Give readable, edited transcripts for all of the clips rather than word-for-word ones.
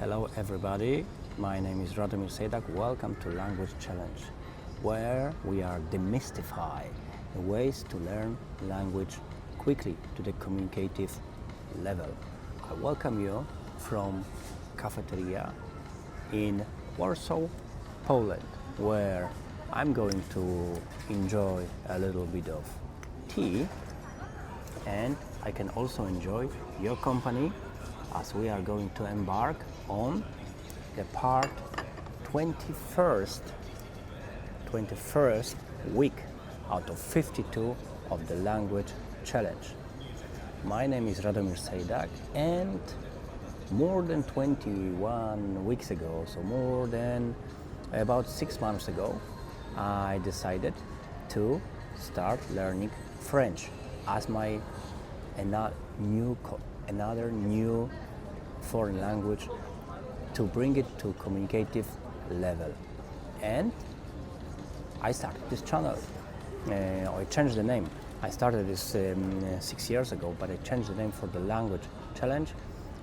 Hello everybody, my name is Radomir Sejdak. Welcome to Language Challenge, where we are demystify the ways to learn language quickly to the communicative level. I welcome you from cafeteria in Warsaw, Poland, where I'm going to enjoy a little bit of tea, and I can also enjoy your company as we are going to embark on the part 21st week out of 52 of the language challenge. My name is Radomir Sejdak, and more than 21 weeks ago, so more than about 6 months ago, I decided to start learning French as my another new foreign language to bring it to communicative level. And I started this channel. I changed the name. I started this 6 years ago, but I changed the name for the language challenge,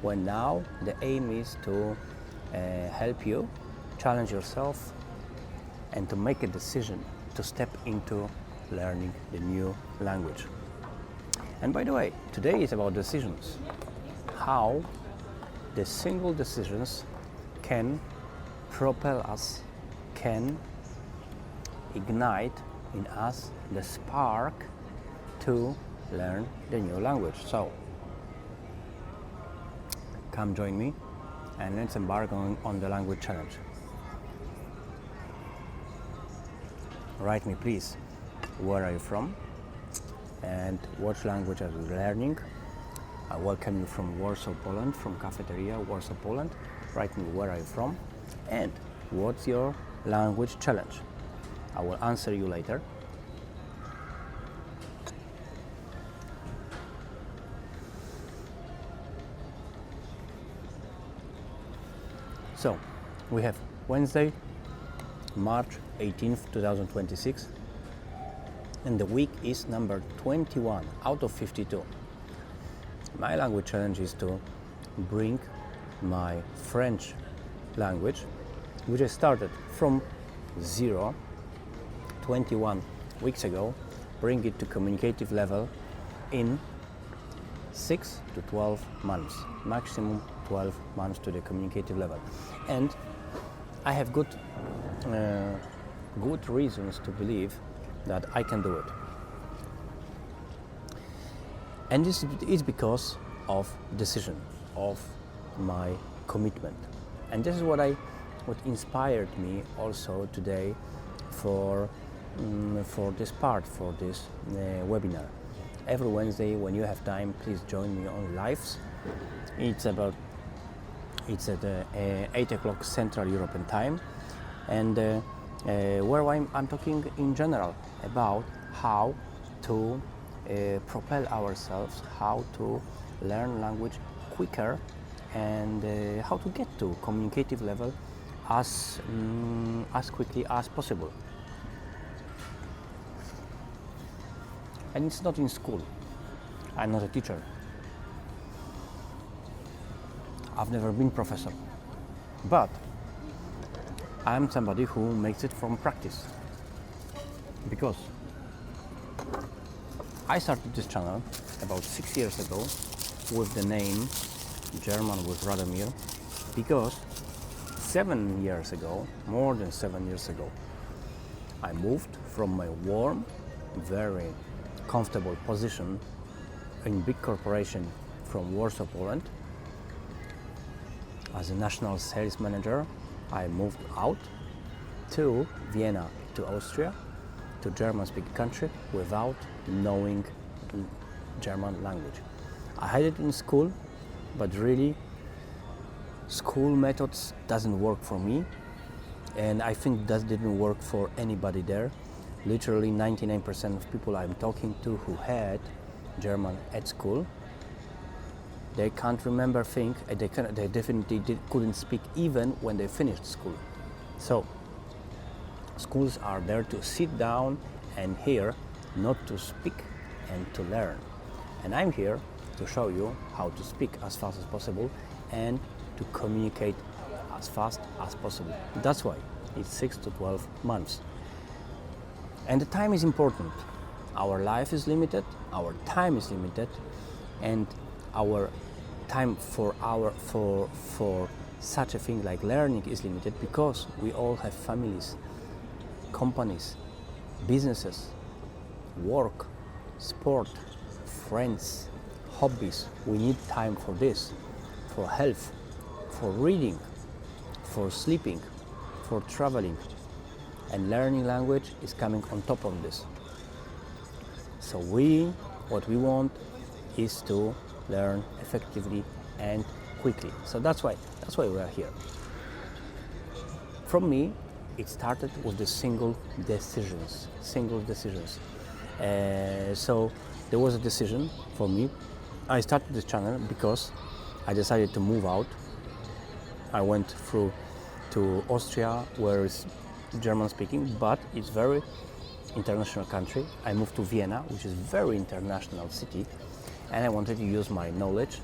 when now the aim is to help you challenge yourself and to make a decision to step into learning the new language. And by the way, today is about decisions. How the single decisions can propel us, can ignite in us the spark to learn the new language. So, come join me and let's embark on the language challenge. Write me please, where are you from and what language are you learning? I welcome you from Warsaw, Poland, from cafeteria, Warsaw, Poland. Write me where are you from and what's your language challenge. I will answer you later. So, we have Wednesday, March 18th, 2026, and the week is number 21 out of 52. My language challenge is to bring my French language, which I started from zero 21 weeks ago, bring it to communicative level in 6 to 12 months, maximum 12 months to the communicative level. And I have good reasons to believe that I can do it. And this is because of decision, of my commitment. And this is what inspired me also today for this webinar. Every Wednesday, when you have time, please join me on lives. It's at 8 o'clock Central European time, and where I'm talking in general about how to propel ourselves, how to learn language quicker, and how to get to communicative level as quickly as possible. And it's not in school. I'm not a teacher. I've never been professor, but I'm somebody who makes it from practice, because I started this channel about 6 years ago with the name German with Radomir, because 7 years ago, more than 7 years ago, I moved from my warm, very comfortable position in big corporation from Warsaw, Poland. As a national sales manager, I moved out to Vienna, to Austria, to German-speaking country without knowing German language. I had it in school, but really school methods doesn't work for me, and I think that didn't work for anybody there. Literally 99% of people I'm talking to who had German at school, they can't remember things, and they definitely couldn't speak even when they finished school. So schools are there to sit down and hear, not to speak and to learn. And I'm here to show you how to speak as fast as possible and to communicate as fast as possible. That's why it's 6 to 12 months. And the time is important. Our life is limited, our time is limited, and our time for such a thing like learning is limited because we all have families, companies, businesses, work, sport, friends, hobbies. We need time for this, for health, for reading, for sleeping, for traveling. And learning language is coming on top of this. So what we want is to learn effectively and quickly. So that's why we are here. From me, it started with the single decisions. So there was a decision for me. I started this channel because I decided to move out. I went through to Austria, where it's German speaking, but it's very international country. I moved to Vienna, which is very international city, and I wanted to use my knowledge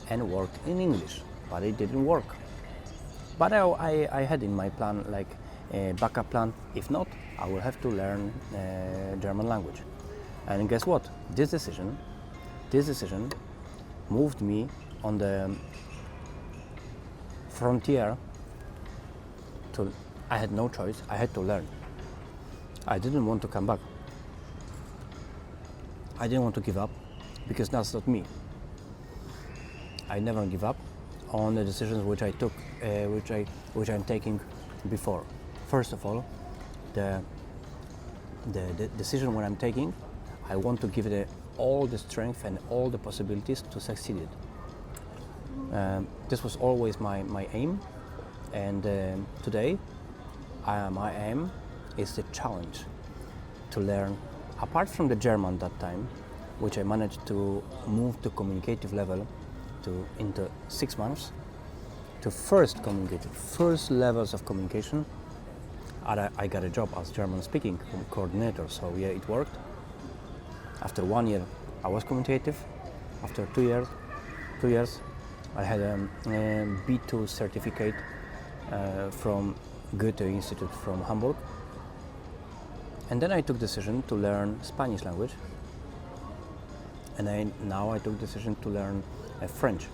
and work in English, but it didn't work. But I had in my plan like a backup plan. If not, I will have to learn German language. And guess what? This decision moved me on the frontier to. I had no choice. I had to learn. I didn't want to come back. I didn't want to give up because that's not me. I never give up on the decisions which I took, which I'm taking before. First of all, the decision when I'm taking, I want to give it all the strength and all the possibilities to succeed it. This was always my aim, and today my aim is the challenge to learn, apart from the German that time, which I managed to move to communicative level into 6 months, to first levels of communication. I got a job as German speaking coordinator, so yeah, it worked. After 1 year I was communicative. After 2 years I had a B2 certificate from Goethe Institute from Hamburg. And then I took decision to learn Spanish language, and now I took decision to learn French.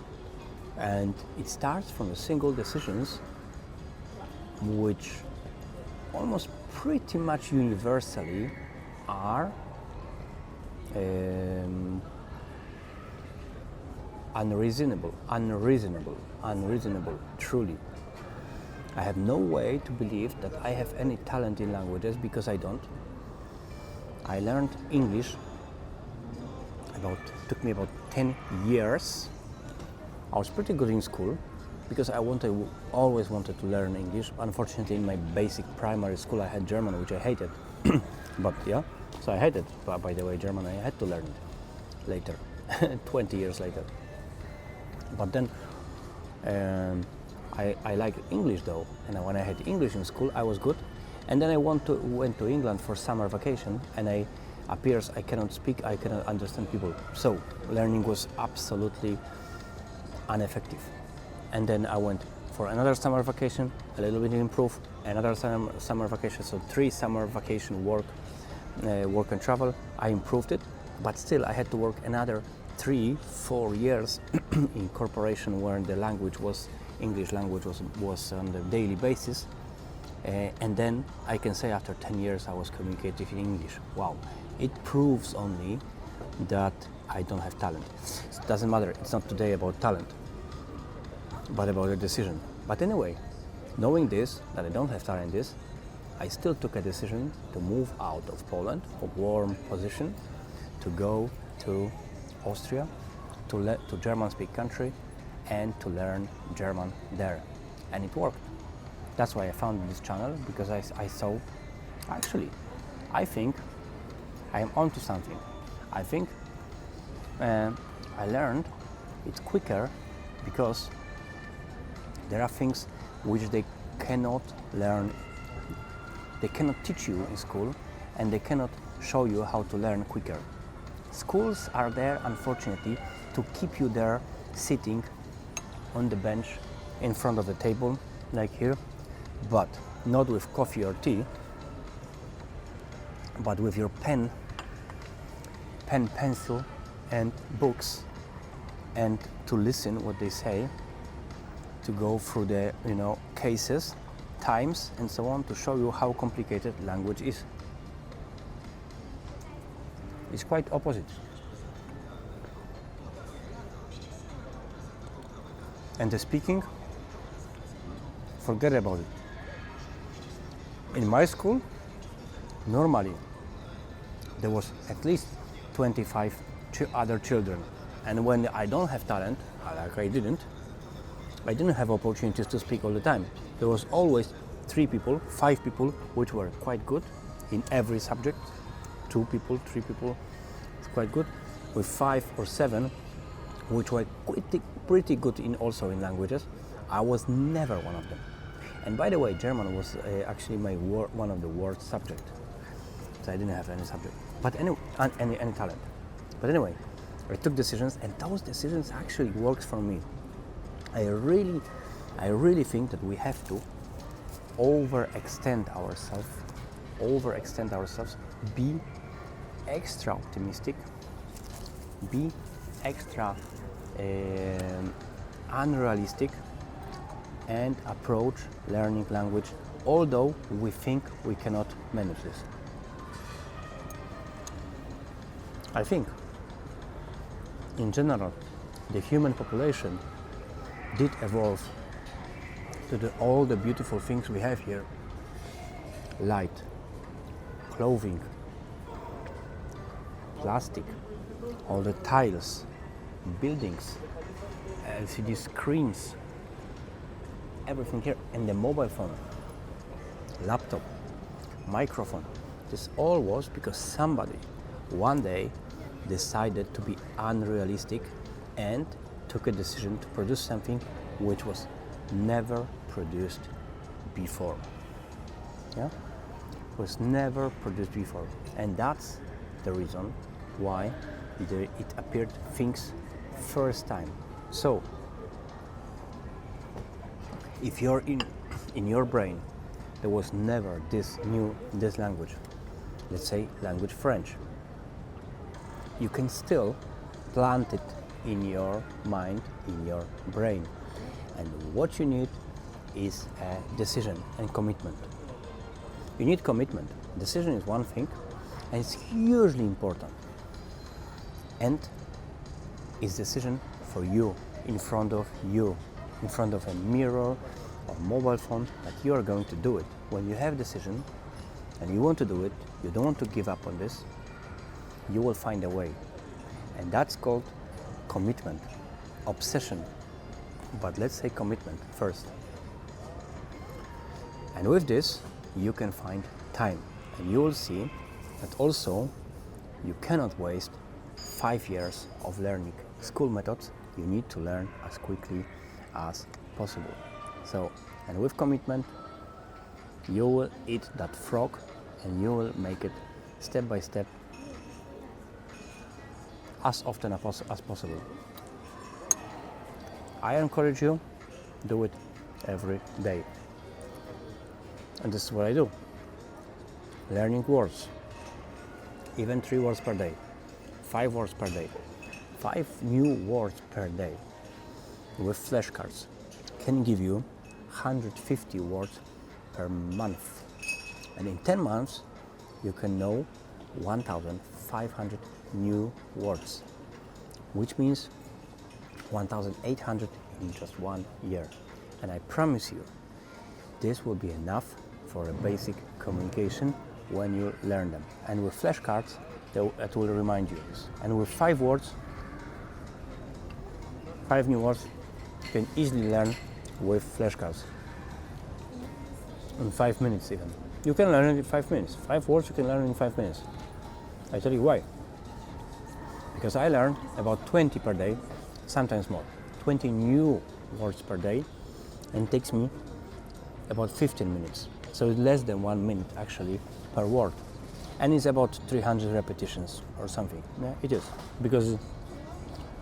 And it starts from the single decisions, which almost pretty much universally are unreasonable, truly. I have no way to believe that I have any talent in languages, because I don't. I learned English took me about 10 years. I was pretty good in school because I always wanted to learn English. Unfortunately, in my basic primary school I had German, which I hated. But yeah, so I hated, by the way, German. I had to learn it later, 20 years later. But then I liked English though, and when I had English in school I was good. And then I went to England for summer vacation, and I cannot speak, I cannot understand people. So learning was absolutely ineffective. And then I went for another summer vacation, a little bit improved, another summer vacation, so 3 summer vacation work and travel. I improved it, but still I had to work another 3-4 years in corporation where the English language was on the daily basis. And then I can say after 10 years I was communicative in English. Wow, it proves only that I don't have talent. It doesn't matter, it's not today about talent, but about a decision. But anyway, knowing this, that I don't have talent in this, I still took a decision to move out of Poland, a warm position, to go to Austria, to German-speaking country, and to learn German there. And it worked. That's why I founded this channel, because I saw, actually, I think I am onto something. I think I learned it quicker because there are things which they cannot learn, they cannot teach you in school, and they cannot show you how to learn quicker. Schools are there, unfortunately, to keep you there sitting on the bench in front of the table like here, but not with coffee or tea, but with your pen, pencil, and books, and to listen what they say, to go through the cases, times, and so on, to show you how complicated language is. It's quite opposite. And the speaking, forget about it. In my school, normally there was at least 25 other children, and when I don't have talent, like I didn't have opportunities to speak all the time. There was always 3 people, 5 people, which were quite good in every subject. 2 people, 3 people, it's quite good. With 5 or 7, which were pretty good also in languages. I was never one of them. And by the way, German was actually my one of the worst subjects. So I didn't have any subject, but anyway, any talent. But anyway, I took decisions, and those decisions actually worked for me. I really think that we have to overextend ourselves, be extra optimistic, be extra unrealistic, and approach learning language although we think we cannot manage this. I think in general the human population did evolve to all the beautiful things we have here: light, clothing, plastic, all the tiles, buildings, LCD screens, everything here, and the mobile phone, laptop, microphone. This all was because somebody one day decided to be unrealistic and took a decision to produce something which was never produced before. Yeah? It was never produced before. And that's the reason why it appeared things first time. So, if you're in your brain, there was never this language, let's say language French, you can still plant it in your mind, in your brain. And what you need is a decision and commitment. You need commitment. Decision is one thing, and it's hugely important. And it's decision for you, in front of a mirror or mobile phone, that you are going to do it. When you have decision and you want to do it, you don't want to give up on this, you will find a way. And that's called commitment, obsession. But let's say commitment first. And with this, you can find time. And you will see that also you cannot waste 5 years of learning school methods. You need to learn as quickly as possible. So, and with commitment, you will eat that frog and you will make it step by step as often as possible. I encourage you, do it every day. And this is what I do. Learning words, even 3 words per day, 5 words per day, 5 new words per day with flashcards can give you 150 words per month. And in 10 months, you can know 1,500 new words, which means 1,800 in just 1 year. And I promise you, this will be enough for a basic communication when you learn them. And with flashcards, that will remind you this. And with 5 words, 5 new words, you can easily learn with flashcards. In 5 minutes even. You can learn it in 5 minutes. 5 words you can learn in 5 minutes. I tell you why. Because I learn about 20 per day, sometimes more. 20 new words per day, and it takes me about 15 minutes. So it's less than 1 minute actually per word. And it's about 300 repetitions or something. Yeah, it is. Because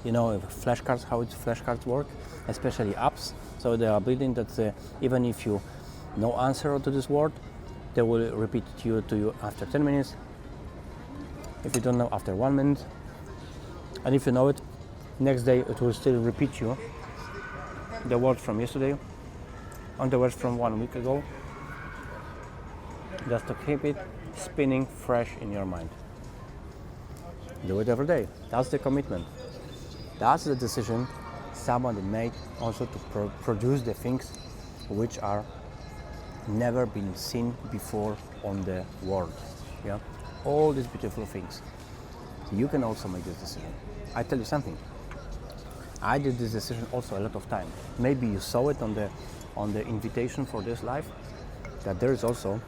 you know flashcards, how flashcards work, especially apps. So they are building that even if you no answer to this word, they will repeat to you after 10 minutes. If you don't know, after 1 minute, and if you know it, next day it will still repeat you the word from yesterday and the words from 1 week ago, just to keep it spinning fresh in your mind. Do it every day. That's the commitment. That's the decision somebody made also to produce the things which are never been seen before on the world. Yeah, all these beautiful things. You can also make this decision. I tell you something. I did this decision also a lot of time. Maybe you saw it on the invitation for this live, that there is also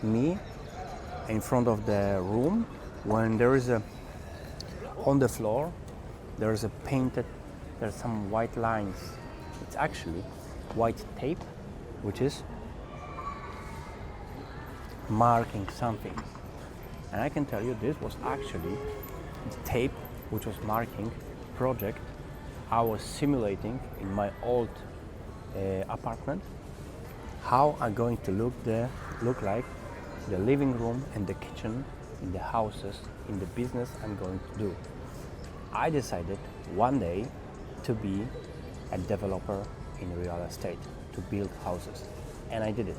me in front of the room when there is on the floor there is there's some white lines. It's actually white tape which is marking something. And I can tell you this was actually the tape which was marking project I was simulating in my old apartment, how I'm going to look like the living room and the kitchen in the houses, in the business I'm going to do. I decided one day to be a developer in real estate, to build houses, and I did it.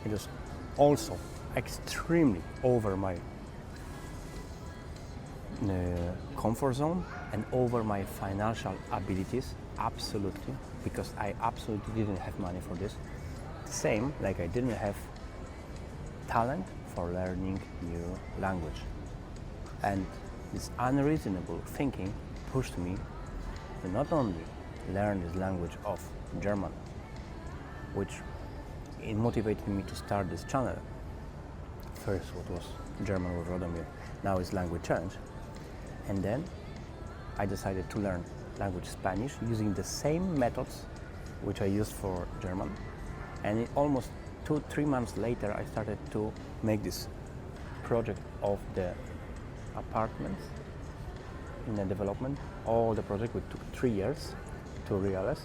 It was also extremely over my comfort zone and over my financial abilities, absolutely, because I absolutely didn't have money for this. Same like I didn't have talent for learning new language. And this unreasonable thinking pushed me to not only learn this language of German, which it motivated me to start this channel. First what was German with Radomir, now it's language challenge. And then I decided to learn language Spanish using the same methods which I used for German. And almost 2-3 months later I started to make this project of the apartments in the development. All the project which took 3 years to realize.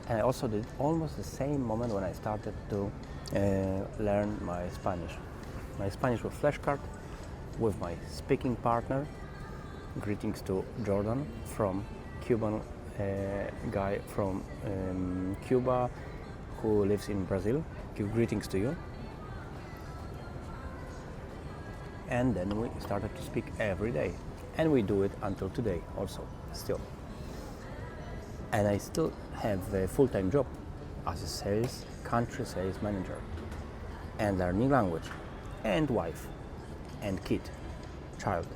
And I also did almost the same moment when I started to learn my Spanish. My Spanish with flashcard, with my speaking partner. Greetings to Jordan, from Cuban guy from Cuba who lives in Brazil. Greetings to you. And then we started to speak every day, and we do it until today also still. And I still have a full-time job as a country sales manager, and learning language, and wife, and child,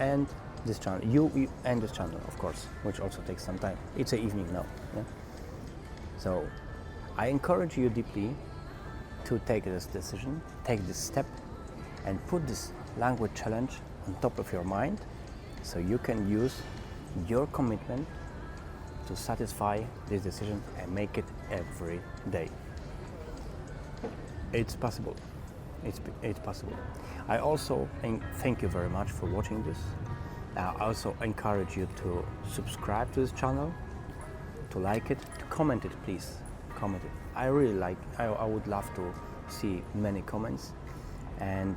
and this channel, you and this channel, of course, which also takes some time. It's an evening now. Yeah? So I encourage you deeply to take this decision, take this step, and put this language challenge on top of your mind, so you can use your commitment to satisfy this decision and make it every day. It's possible. It's possible. I also thank you very much for watching this. I also encourage you to subscribe to this channel, to like it, to comment it, please. Comment it. I would love to see many comments, and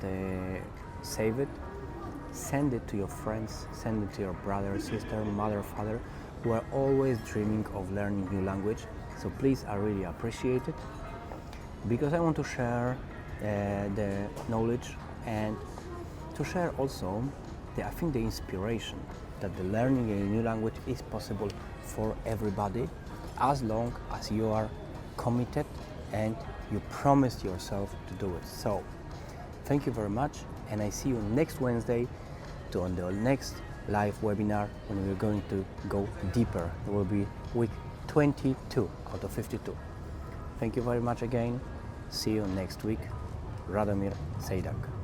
save it. Send it to your friends, send it to your brother, sister, mother, father, who are always dreaming of learning new language. So please, I really appreciate it, because I want to share the knowledge, and to share also I think the inspiration that the learning a new language is possible for everybody, as long as you are committed and you promised yourself to do it. So thank you very much, and I see you next Wednesday on the next live webinar, when we're going to go deeper. It will be week 22 out of 52. Thank you very much again. See you next week. Radomir Sejdak.